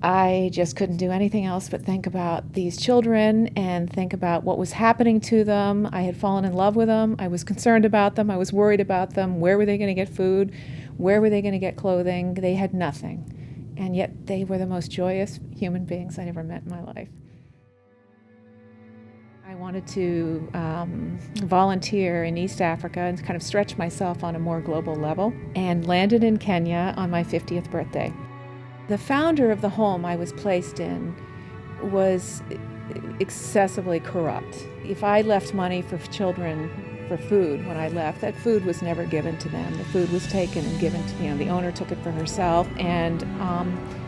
I just couldn't do anything else but think about these children and think about what was happening to them. I had fallen in love with them. I was concerned about them. I was worried about them. Where were they going to get food? Where were they going to get clothing? They had nothing. And yet they were the most joyous human beings I'd ever met in my life. I wanted to volunteer in East Africa and kind of stretch myself on a more global level, and landed in Kenya on my 50th birthday. The founder of the home I was placed in was excessively corrupt. If I left money for children for food when I left, that food was never given to them. The food was taken and given to, the owner took it for herself, and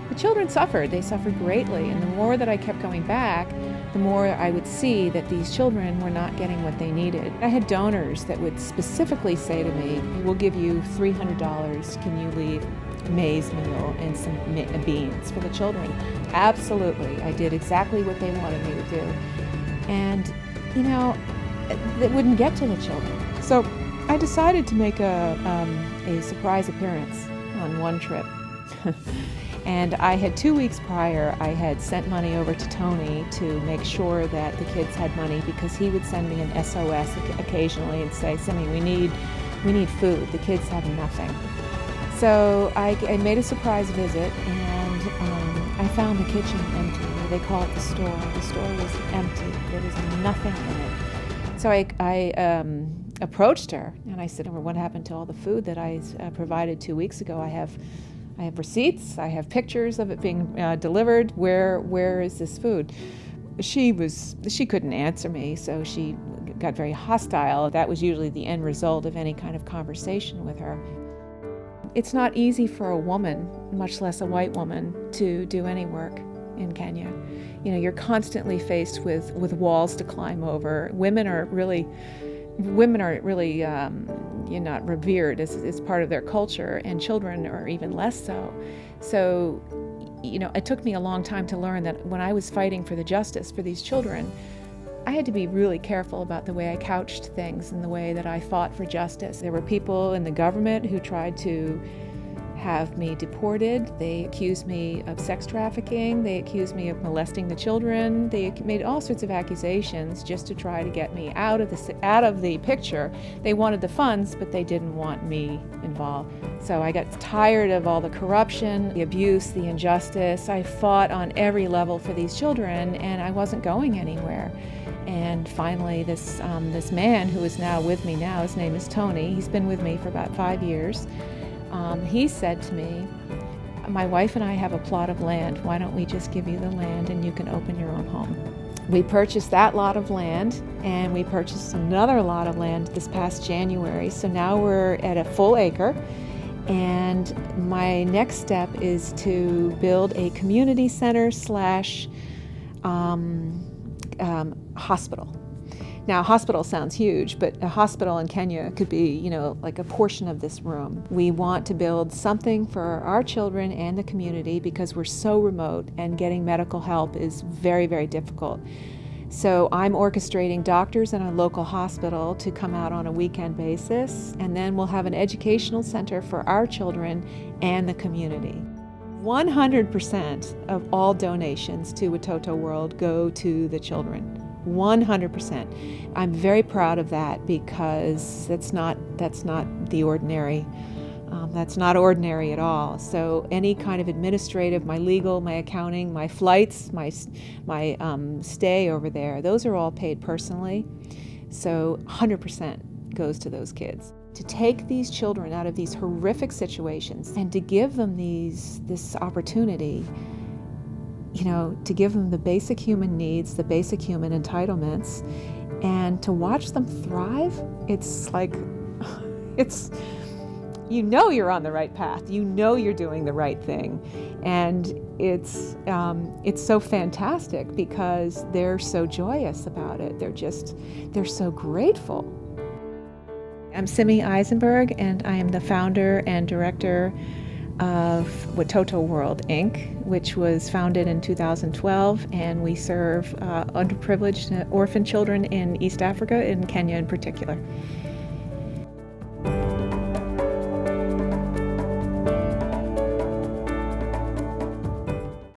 the children suffered. They suffered greatly, and the more that I kept going back, the more I would see that these children were not getting what they needed. I had donors that would specifically say to me, "We'll give you $300, can you leave maize meal and some beans for the children?" Absolutely. I did exactly what they wanted me to do. And, it wouldn't get to the children. So I decided to make a surprise appearance on one trip. And I had 2 weeks prior, I had sent money over to Tony to make sure that the kids had money, because he would send me an SOS occasionally and say, "Simmie, we need food. The kids have nothing." So I made a surprise visit, and I found the kitchen empty. They call it the store. The store was empty. There was nothing in it. So I approached her, and I said, "Oh, what happened to all the food that I provided 2 weeks ago? I have receipts. I have pictures of it being delivered. Where is this food?" She couldn't answer me, so she got very hostile. That was usually the end result of any kind of conversation with her. It's not easy for a woman, much less a white woman, to do any work in Kenya. You're constantly faced with walls to climb over. Women are really not revered as part of their culture, and children are even less so. So, it took me a long time to learn that when I was fighting for the justice for these children, I had to be really careful about the way I couched things and the way that I fought for justice. There were people in the government who tried to have me deported. They accused me of sex trafficking. They accused me of molesting the children. They made all sorts of accusations just to try to get me out of the picture. They wanted the funds, but they didn't want me involved. So I got tired of all the corruption, the abuse, the injustice. I fought on every level for these children, and I wasn't going anywhere. And finally, this man who is now with me now, his name is Tony. He's been with me for about 5 years. He said to me, "My wife and I have a plot of land. Why don't we just give you the land and you can open your own home?" We purchased that lot of land, and we purchased another lot of land this past January. So now we're at a full acre. And my next step is to build a community center / hospital. Now, hospital sounds huge, but a hospital in Kenya could be, like a portion of this room. We want to build something for our children and the community, because we're so remote and getting medical help is very, very difficult. So I'm orchestrating doctors in a local hospital to come out on a weekend basis, and then we'll have an educational center for our children and the community. 100% of all donations to WatotoWorld go to the children. 100%. I'm very proud of that, because that's not the ordinary. That's not ordinary at all. So any kind of administrative, my legal, my accounting, my flights, my stay over there, those are all paid personally. So 100% goes to those kids. To take these children out of these horrific situations and to give them this opportunity, to give them the basic human needs, the basic human entitlements, and to watch them thrive, it's like, you're on the right path. You're doing the right thing. And it's so fantastic, because they're so joyous about it. They're so grateful. I'm Simmie Eisenberg, and I am the founder and director of WatotoWorld, Inc., which was founded in 2012, and we serve underprivileged orphan children in East Africa, in Kenya in particular.